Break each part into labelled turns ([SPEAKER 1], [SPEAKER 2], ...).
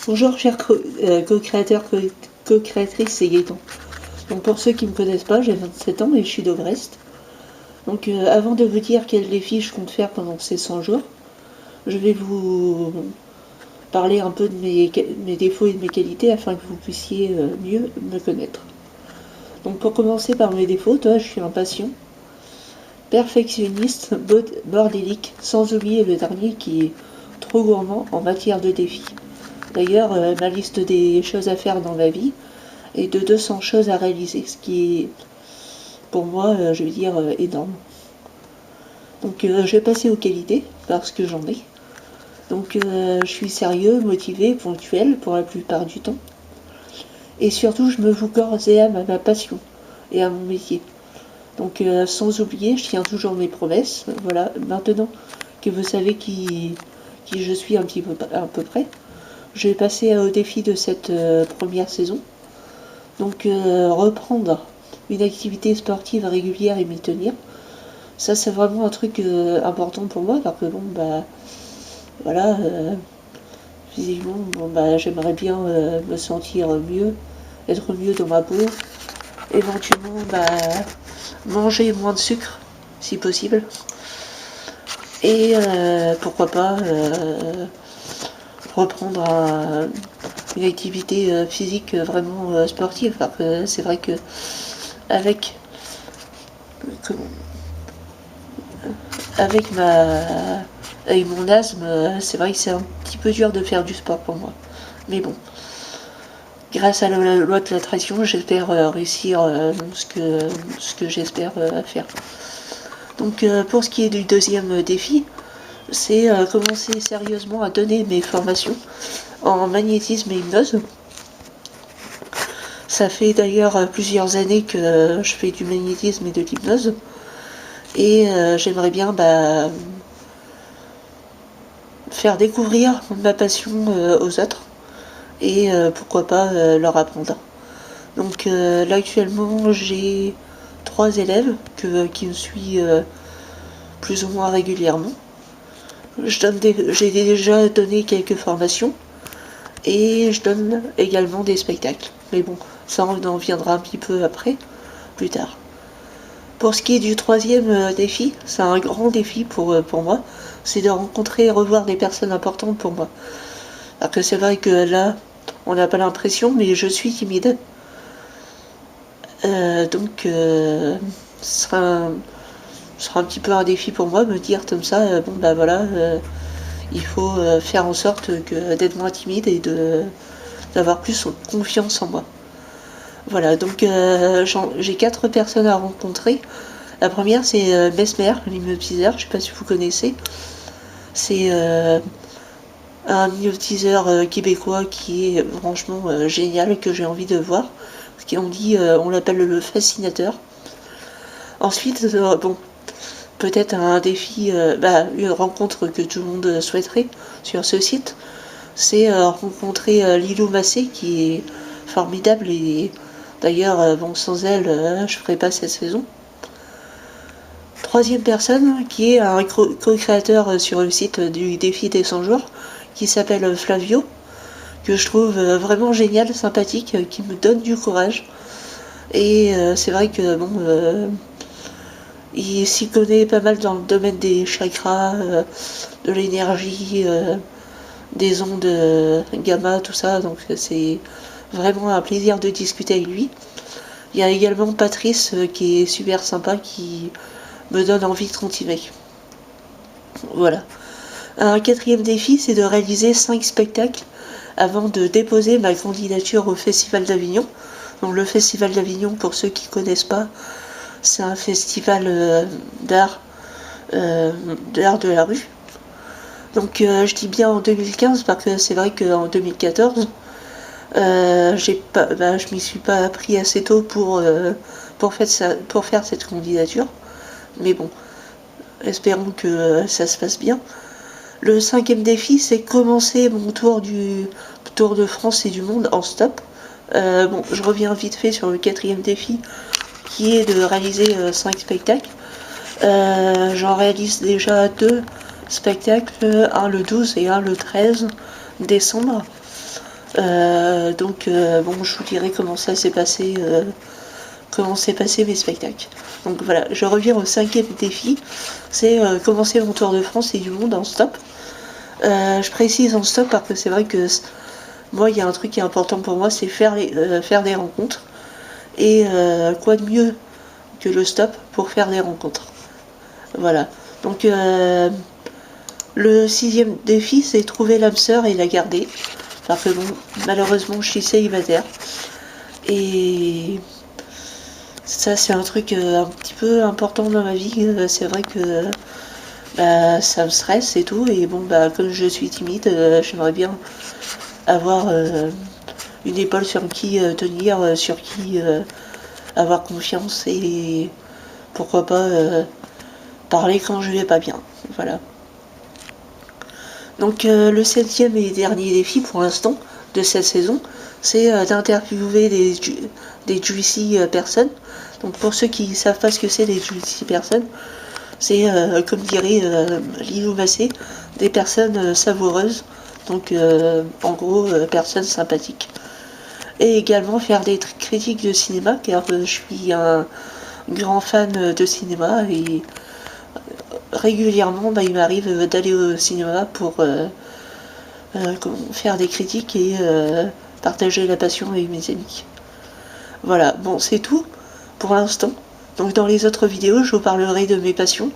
[SPEAKER 1] Bonjour chers co-créateurs, co-créatrices, c'est Gaëtan. Donc pour ceux qui ne me connaissent pas, j'ai 27 ans et je suis de Brest. Donc avant de vous dire quel défi je compte faire pendant ces 100 jours, je vais vous parler un peu de mes défauts et de mes qualités afin que vous puissiez mieux me connaître. Donc pour commencer par mes défauts, je suis impatient, perfectionniste, bordélique, sans oublier le dernier qui est trop gourmand en matière de défis. D'ailleurs, ma liste des choses à faire dans ma vie est de 200 choses à réaliser, ce qui est pour moi, je veux dire, énorme. Donc je vais passer aux qualités, parce que j'en ai. Donc je suis sérieux, motivé, ponctuel pour la plupart du temps. Et surtout, je me voue corps et âme à ma passion et à mon métier. Donc sans oublier, je tiens toujours mes promesses. Voilà, maintenant que vous savez qui je suis à peu près, je vais passer au défi de cette première saison. Donc reprendre une activité sportive régulière et m'y tenir. Ça c'est vraiment un truc important pour moi parce que bon bah voilà physiquement bon bah j'aimerais bien me sentir mieux, être mieux dans ma peau, éventuellement bah manger moins de sucre si possible et pourquoi pas reprendre une activité physique vraiment sportive parce que c'est vrai que avec avec mon asthme, c'est vrai que c'est un petit peu dur de faire du sport pour moi. Mais bon, grâce à la loi de l'attraction, j'espère réussir ce que j'espère faire. Donc pour ce qui est du deuxième défi, c'est commencer sérieusement à donner mes formations en magnétisme et hypnose. Ça fait d'ailleurs plusieurs années que je fais du magnétisme et de l'hypnose. Et j'aimerais bien faire découvrir ma passion aux autres et pourquoi pas leur apprendre. Donc là actuellement j'ai 3 élèves qui me suivent plus ou moins régulièrement. J'ai déjà donné quelques formations et je donne également des spectacles. Mais bon, ça on en viendra un petit peu après, plus tard. Pour ce qui est du troisième défi, c'est un grand défi pour moi, c'est de rencontrer et revoir des personnes importantes pour moi. Alors que c'est vrai que là, on n'a pas l'impression, mais je suis timide. Donc, ce sera un petit peu un défi pour moi, me dire comme ça, bon bah voilà, il faut faire en sorte d'être moins timide et d'avoir plus confiance en moi. Voilà, donc j'ai 4 personnes à rencontrer. La première, c'est Mesmer, l'hypnotiseur, je ne sais pas si vous connaissez. C'est un hypnotiseur québécois qui est franchement génial, que j'ai envie de voir. Parce qu'on dit, on l'appelle le fascinateur. Ensuite, bon, peut-être un défi, une rencontre que tout le monde souhaiterait sur ce site, c'est rencontrer Lilou Massé, qui est formidable et d'ailleurs, bon, sans elle, je ne ferais pas cette saison. Troisième personne, qui est un co-créateur sur le site du défi des 100 jours, qui s'appelle Flavio, que je trouve vraiment génial, sympathique, qui me donne du courage. Et c'est vrai que bon, il s'y connaît pas mal dans le domaine des chakras, de l'énergie, des ondes gamma, tout ça, donc c'est vraiment un plaisir de discuter avec lui. Il y a également Patrice qui est super sympa, qui me donne envie de continuer. Voilà. Un quatrième défi, c'est de réaliser 5 spectacles avant de déposer ma candidature au Festival d'Avignon. Donc le Festival d'Avignon, pour ceux qui ne connaissent pas, c'est un festival d'art de la rue. Donc je dis bien en 2015 parce que c'est vrai qu'en 2014, je m'y suis pas pris assez tôt pour faire cette candidature. Mais bon, espérons que ça se passe bien. Le cinquième défi, c'est commencer mon tour de France et du monde en stop. Bon, je reviens vite fait sur le quatrième défi, qui est de réaliser 5 spectacles. J'en réalise déjà 2 spectacles, un le 12 et un le 13. décembre. Donc bon, je vous dirai comment ça s'est passé, comment s'est passé mes spectacles. Donc voilà, je reviens au 5e défi, c'est commencer mon tour de France et du monde en stop. Je précise en stop parce que c'est vrai que moi, il y a un truc qui est important pour moi, c'est faire des rencontres. Et quoi de mieux que le stop pour faire des rencontres. Voilà. Donc le 6e défi, c'est trouver l'âme sœur et la garder. Parce que bon, malheureusement, je suis célibataire. Et ça, c'est un truc un petit peu important dans ma vie. C'est vrai que bah, ça me stresse et tout. Et bon, bah, comme je suis timide, j'aimerais bien avoir une épaule sur qui tenir, sur qui avoir confiance et pourquoi pas parler quand je vais pas bien. Voilà. Donc le 7e et dernier défi pour l'instant de cette saison, c'est d'interviewer des juicy personnes. Donc pour ceux qui ne savent pas ce que c'est des juicy personnes, c'est comme dirait Lilou Massé, des personnes savoureuses. Donc en gros personnes sympathiques. Et également faire des critiques de cinéma, car je suis un grand fan de cinéma et régulièrement il m'arrive d'aller au cinéma pour faire des critiques et partager la passion avec mes amis. Voilà, bon c'est tout pour l'instant. Donc dans les autres vidéos je vous parlerai de mes passions.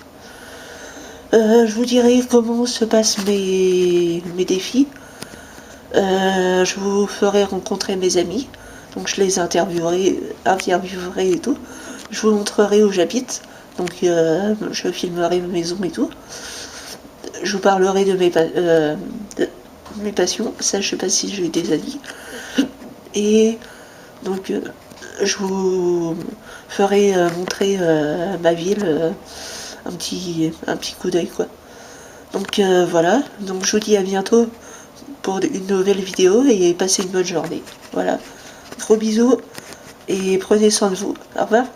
[SPEAKER 1] Je vous dirai comment se passent mes défis. Je vous ferai rencontrer mes amis. Donc je les interviewerai et tout. Je vous montrerai où j'habite. Donc je filmerai ma maison et tout. Je vous parlerai de mes passions. Ça, je sais pas si j'ai des amis. Et donc je vous ferai montrer ma ville, un petit coup d'œil quoi. Donc voilà. Donc je vous dis à bientôt pour une nouvelle vidéo et passez une bonne journée. Voilà. Gros bisous et prenez soin de vous. Au revoir.